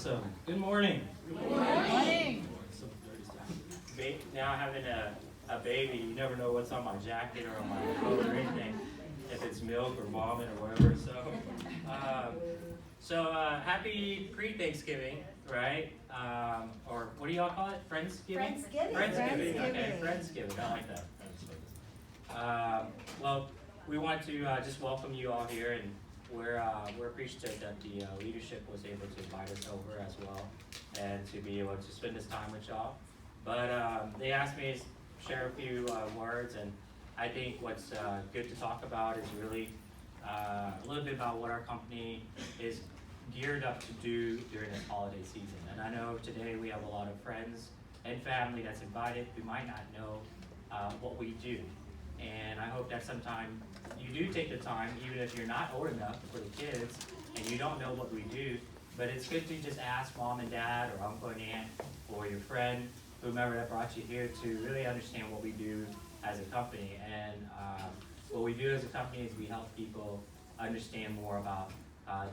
Awesome. Good morning. Good morning. Now having a baby, you never know what's on my jacket or on my coat or anything, if it's milk or vomit or whatever. Happy pre-Thanksgiving, right? Or what do y'all call it? Friendsgiving? Friendsgiving. Okay, Friendsgiving. I like that. Well, we want to just welcome you all here, and we're appreciative that the leadership was able to invite us over as well, and to be able to spend this time with y'all. But they asked me to share a few words, and I think what's good to talk about is really a little bit about what our company is geared up to do during this holiday season. And I know today we have a lot of friends and family that's invited who might not know what we do. And I hope that sometime you do take the time, even if you're not old enough for the kids and you don't know what we do, but it's good to just ask mom and dad or uncle and aunt or your friend, whomever that brought you here, to really understand what we do as a company. And what we do as a company is we help people understand more about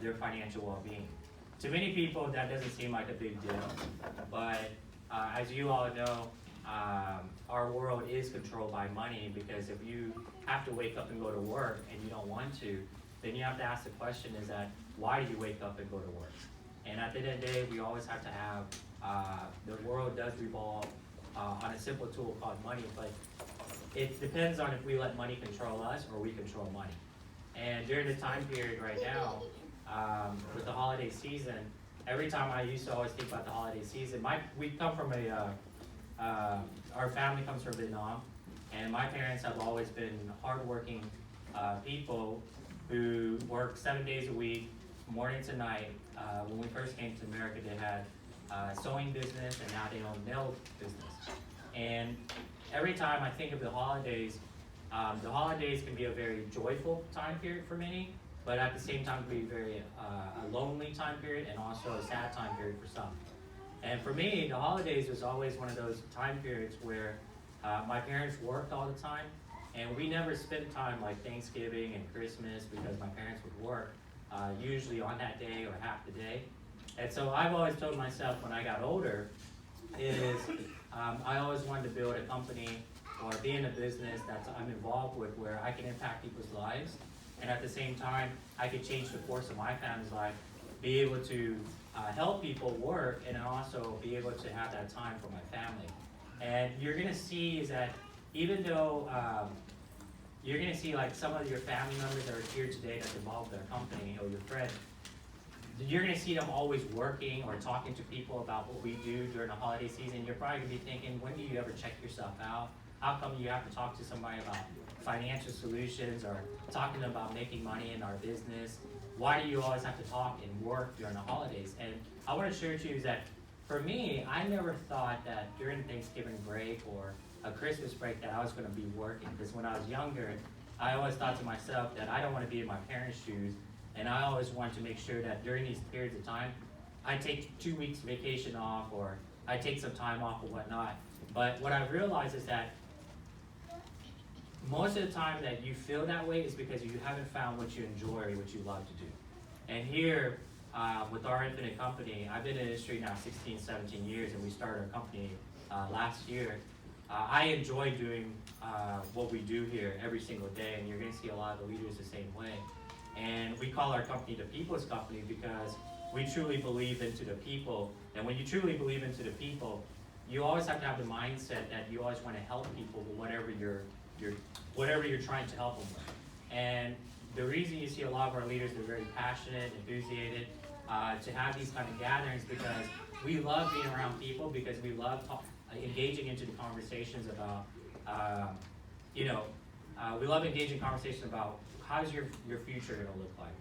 their financial well-being. To many people, that doesn't seem like a big deal, but as you all know, our world is controlled by money, because if you have to wake up and go to work and you don't want to, then you have to ask the question is that, why do you wake up and go to work? And at the end of the day, we always have to have, the world does revolve on a simple tool called money, but it depends on if we let money control us or we control money. And during the time period right now, with the holiday season, every time I used to always think about the holiday season, we come from our family comes from Vietnam, and my parents have always been hardworking people who work 7 days a week, morning to night. When we first came to America, they had a sewing business, and now they own nail business. And every time I think of the holidays can be a very joyful time period for many, but at the same time can be very a lonely time period, and also a sad time period for some. And for me, the holidays was always one of those time periods where my parents worked all the time, and we never spent time like Thanksgiving and Christmas, because my parents would work usually on that day or half the day. And so I've always told myself when I got older is I always wanted to build a company or be in a business that I'm involved with, where I can impact people's lives, and at the same time I could change the course of my family's life, be able to help people work, and also be able to have that time for my family. And you're gonna see is that even though you're gonna see like some of your family members that are here today that's involved with our company, or your friends, you're gonna see them always working or talking to people about what we do during the holiday season. You're probably gonna be thinking, when do you ever check yourself out? How come you have to talk to somebody about financial solutions, or talking to them about making money in our business? Why do you always have to talk and work during the holidays? And I want to share with you is that for me, I never thought that during Thanksgiving break or a Christmas break that I was going to be working. Because when I was younger, I always thought to myself that I don't want to be in my parents' shoes, and I always wanted to make sure that during these periods of time, I take 2 weeks vacation off, or I take some time off or whatnot. But what I've realized is that most of the time that you feel that way is because you haven't found what you enjoy or what you love to do. And here, with our Infinite company, I've been in the industry now 16, 17 years, and we started our company last year. I enjoy doing what we do here every single day, and you're going to see a lot of the leaders the same way. And we call our company the People's Company, because we truly believe into the people. And when you truly believe into the people, you always have to have the mindset that you always want to help people with whatever you're trying to help them with. And the reason you see a lot of our leaders, they're very passionate, enthusiastic, to have these kind of gatherings, because we love being around people, because we love engaging into the conversations about, we love engaging conversations about how's your future going to look like?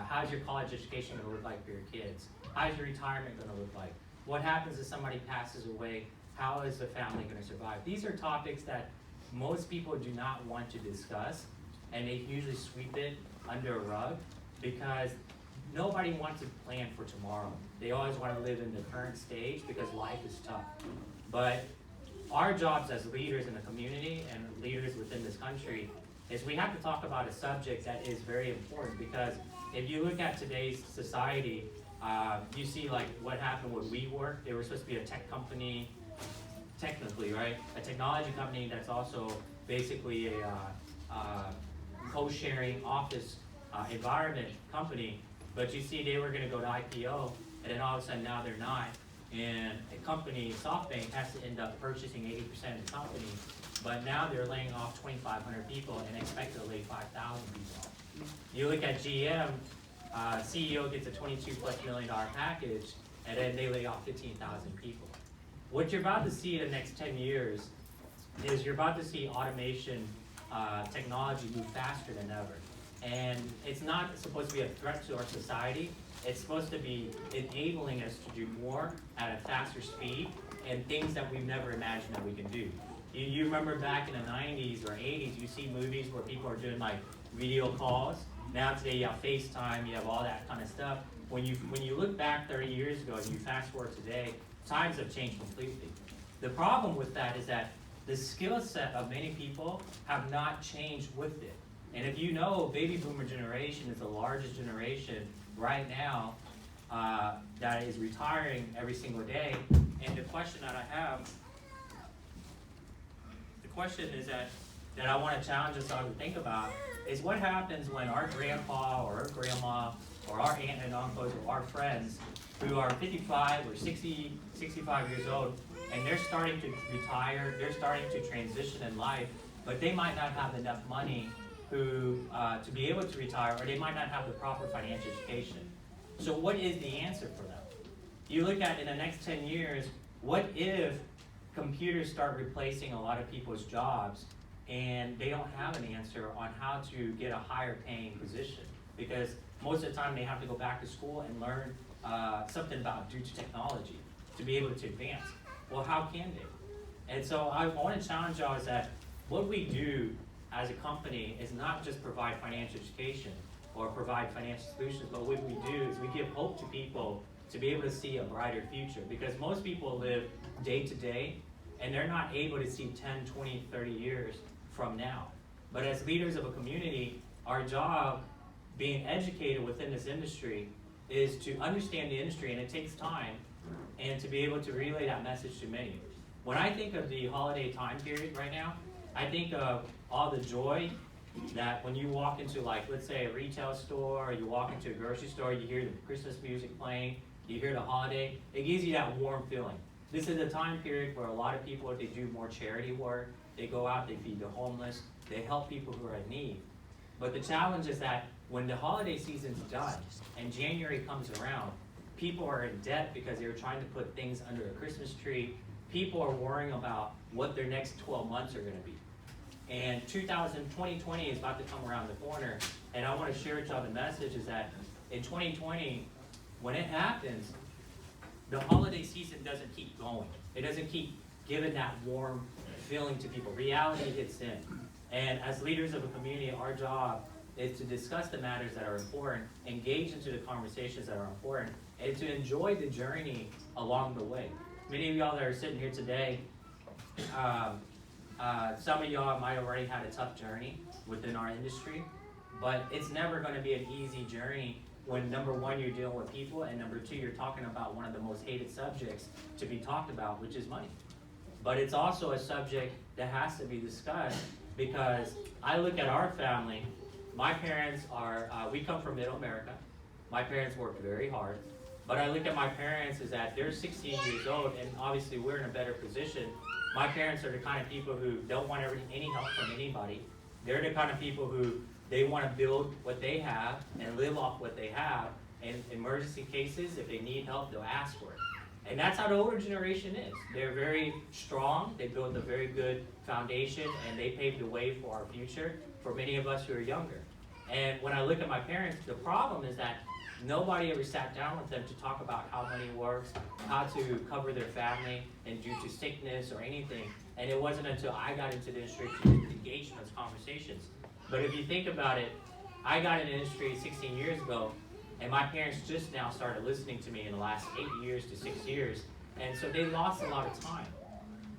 How's your college education going to look like for your kids? How's your retirement going to look like? What happens if somebody passes away? How is the family going to survive? These are topics that most people do not want to discuss, and they usually sweep it under a rug, because nobody wants to plan for tomorrow. They always want to live in the current stage, because life is tough. But our jobs as leaders in the community and leaders within this country is we have to talk about a subject that is very important, because if you look at today's society, You see like what happened with WeWork. They were supposed to be a tech company, technically, right? A technology company that's also basically a co-sharing office environment company. But you see they were gonna go to IPO, and then all of a sudden now they're not. And a company, SoftBank, has to end up purchasing 80% of the company. But now they're laying off 2,500 people and expect to lay 5,000 people off. You look at GM, CEO gets a $22+ million package, and then they lay off 15,000 people. What you're about to see in the next 10 years is you're about to see automation technology move faster than ever. And it's not supposed to be a threat to our society. It's supposed to be enabling us to do more at a faster speed and things that we've never imagined that we can do. You remember back in the 90s or 80s, you see movies where people are doing like video calls. Now today you have FaceTime, you have all that kind of stuff. When you look back 30 years ago and you fast forward today, times have changed completely. The problem with that is that the skill set of many people have not changed with it. And if you know, baby boomer generation is the largest generation right now that is retiring every single day. And the question that I have, the question is that I want to challenge us all to think about is what happens when our grandpa or our grandma or our aunt and uncles or our friends who are 55 or 60, 65 years old, and they're starting to retire, they're starting to transition in life, but they might not have enough money to be able to retire, or they might not have the proper financial education. So what is the answer for them? You look at in the next 10 years, what if computers start replacing a lot of people's jobs and they don't have an answer on how to get a higher paying position? Because most of the time they have to go back to school and learn something about due to technology to be able to advance. Well, how can they? And so I want to challenge y'all is that what we do as a company is not just provide financial education or provide financial solutions, but what we do is we give hope to people to be able to see a brighter future. Because most people live day to day and they're not able to see 10, 20, 30 years from now. But as leaders of a community, our job being educated within this industry is to understand the industry, and it takes time, and to be able to relay that message to many. When I think of the holiday time period right now, I think of all the joy that when you walk into, like, let's say a retail store, or you walk into a grocery store, you hear the Christmas music playing, you hear the holiday, it gives you that warm feeling. This is a time period where a lot of people, they do more charity work, they go out, they feed the homeless, they help people who are in need. But the challenge is that when the holiday season's done and January comes around, people are in debt because they're trying to put things under a Christmas tree. People are worrying about what their next 12 months are going to be. And 2020 is about to come around the corner, and I want to share with y'all the message is that in 2020, when it happens, the holiday season doesn't keep going. It doesn't keep giving that warm feeling to people. Reality hits in. And as leaders of a community, our job is to discuss the matters that are important, engage into the conversations that are important, and to enjoy the journey along the way. Many of y'all that are sitting here today, some of y'all might already had a tough journey within our industry, but it's never going to be an easy journey when, number one, you're dealing with people, and number two, you're talking about one of the most hated subjects to be talked about, which is money. But it's also a subject that has to be discussed, because I look at our family. My parents are, we come from middle America. My parents worked very hard. But I look at my parents is that they're 16 years old, and obviously we're in a better position. My parents are the kind of people who don't want any help from anybody. They're the kind of people who they want to build what they have and live off what they have. In emergency cases, if they need help, they'll ask for it. And that's how the older generation is. They're very strong. They built a very good foundation, and they paved the way for our future for many of us who are younger. And when I look at my parents, the problem is that nobody ever sat down with them to talk about how money works, how to cover their family, and due to sickness or anything. And it wasn't until I got into the industry to engage in those conversations. But if you think about it, I got in the industry 16 years ago, and my parents just now started listening to me in the last 8 years to 6 years. And so they lost a lot of time.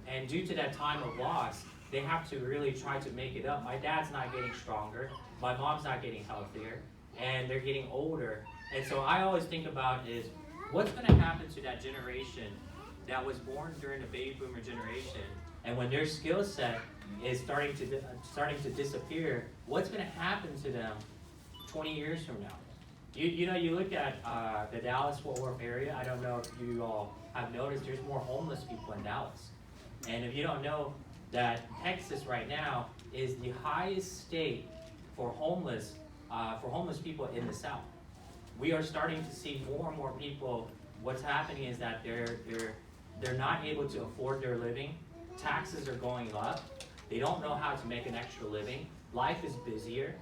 And due to that time of loss, they have to really try to make it up. My dad's not getting stronger. My mom's not getting healthier. And they're getting older. And so I always think about is what's going to happen to that generation that was born during the baby boomer generation, and when their skill set is starting to disappear, what's going to happen to them 20 years from now? You look at the Dallas-Fort Worth area. I don't know if you all have noticed there's more homeless people in Dallas. And if you don't know that Texas right now is the highest state for homeless people in the South. We are starting to see more and more people. What's happening is that they're not able to afford their living. Taxes are going up. They don't know how to make an extra living. Life is busier.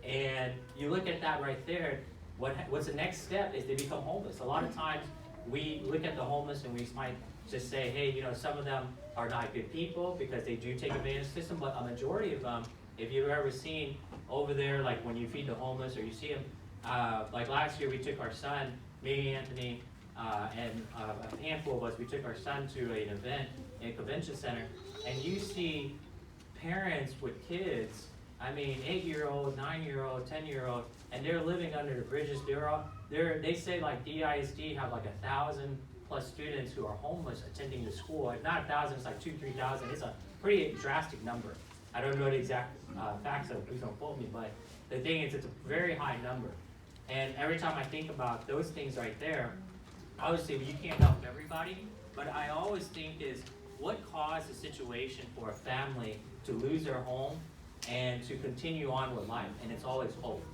And you look at that right there, what's the next step is they become homeless. A lot of times we look at the homeless and we might just say, hey, some of them are not good people because they do take advantage of the system, but a majority of them, if you've ever seen over there, like when you feed the homeless or you see them, like last year we took our son, me, Anthony, and a handful of us, we took our son to an event in a convention center, and you see parents with kids, 8-year-old, 9-year-old, 10-year-old, and they're living under the bridges. They say like DISD have like 1,000 plus students who are homeless attending the school. If not 1,000, it's like 2,000, 3,000. It's a pretty drastic number. I don't know the exact facts, so please don't quote me, but the thing is, it's a very high number. And every time I think about those things right there, obviously you can't help everybody, but I always think is what caused the situation for a family to lose their home and to continue on with life, and it's always hope.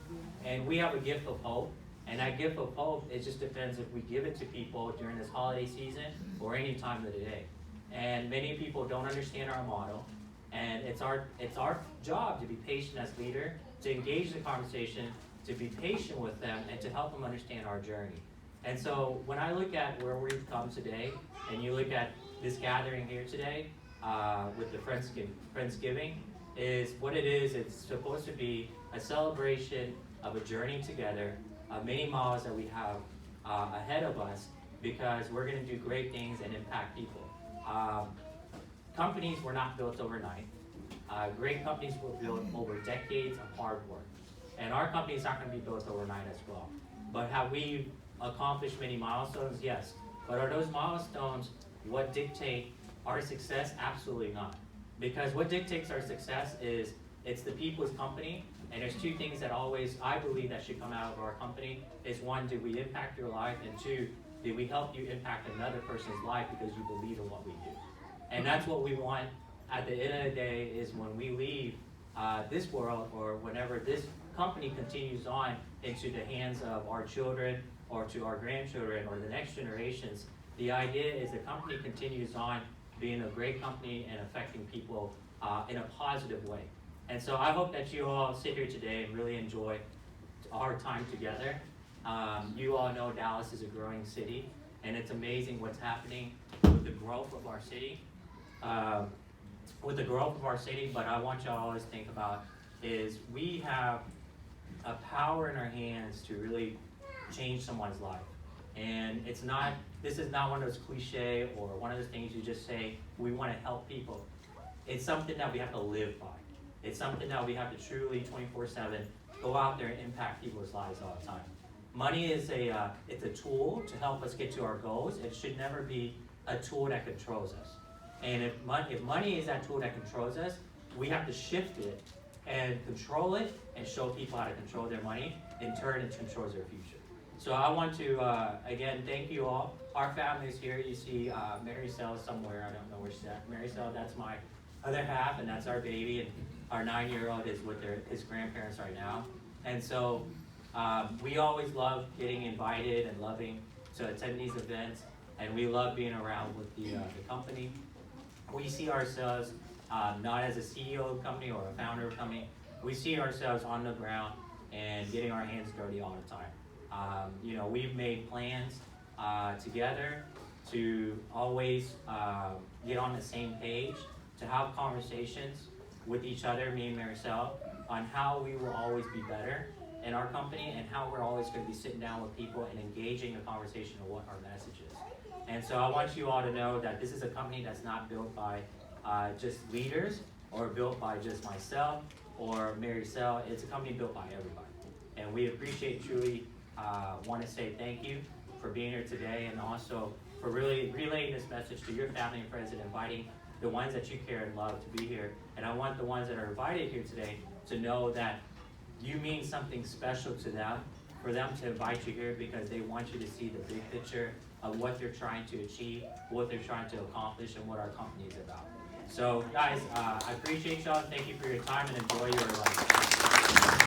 And we have a gift of hope, and that gift of hope, it just depends if we give it to people during this holiday season or any time of the day. And many people don't understand our model, and it's our job to be patient as leader, to engage the conversation, to be patient with them, and to help them understand our journey. And so when I look at where we've come today, and you look at this gathering here today with the Friendsgiving, is what it is. It's supposed to be a celebration of a journey together, many miles that we have ahead of us, because we're going to do great things and impact people. Companies were not built overnight. Great companies were built over decades of hard work. And our company is not going to be built overnight as well. But have we accomplished many milestones? Yes. But are those milestones what dictate our success? Absolutely not. Because what dictates our success is it's the people's company, and there's two things that always, I believe, that should come out of our company. Is one, did we impact your life? And two, did we help you impact another person's life because you believe in what we do? And that's what we want at the end of the day, is when we leave this world, or whenever this company continues on into the hands of our children or to our grandchildren or the next generations, the idea is the company continues on being a great company and affecting people in a positive way. And so I hope that you all sit here today and really enjoy our time together. You all know Dallas is a growing city, and it's amazing what's happening with the growth of our city. But I want y'all to always think about is we have a power in our hands to really change someone's life. And this is not one of those cliche or one of those things you just say, we want to help people. It's something that we have to live by. It's something that we have to truly 24/7 go out there and impact people's lives all the time. Money is it's a tool to help us get to our goals. It should never be a tool that controls us. And if money is that tool that controls us, we have to shift it and control it and show people how to control their money. In turn, it controls their future. So I want to, again, thank you all. Our family is here. You see Mary Cell somewhere. I don't know where she's at. Mary Cell, that's my other half, and that's our baby. And our 9-year-old is with his grandparents right now. And so we always love getting invited and loving to attend these events. And we love being around with the company. We see ourselves not as a CEO of a company or a founder of a company. We see ourselves on the ground and getting our hands dirty all the time. We've made plans together to always get on the same page, to have conversations with each other, me and Maricel, on how we will always be better in our company and how we're always going to be sitting down with people and engaging a conversation of what our message is. And so I want you all to know that this is a company that's not built by just leaders or built by just myself or Maricel. It's a company built by everybody. And we appreciate, truly want to say thank you for being here today, and also for really relaying this message to your family and friends and inviting the ones that you care and love to be here. And I want the ones that are invited here today to know that you mean something special to them, for them to invite you here because they want you to see the big picture of what they're trying to achieve, what they're trying to accomplish, and what our company is about. So guys, I appreciate y'all. Thank you for your time and enjoy your life.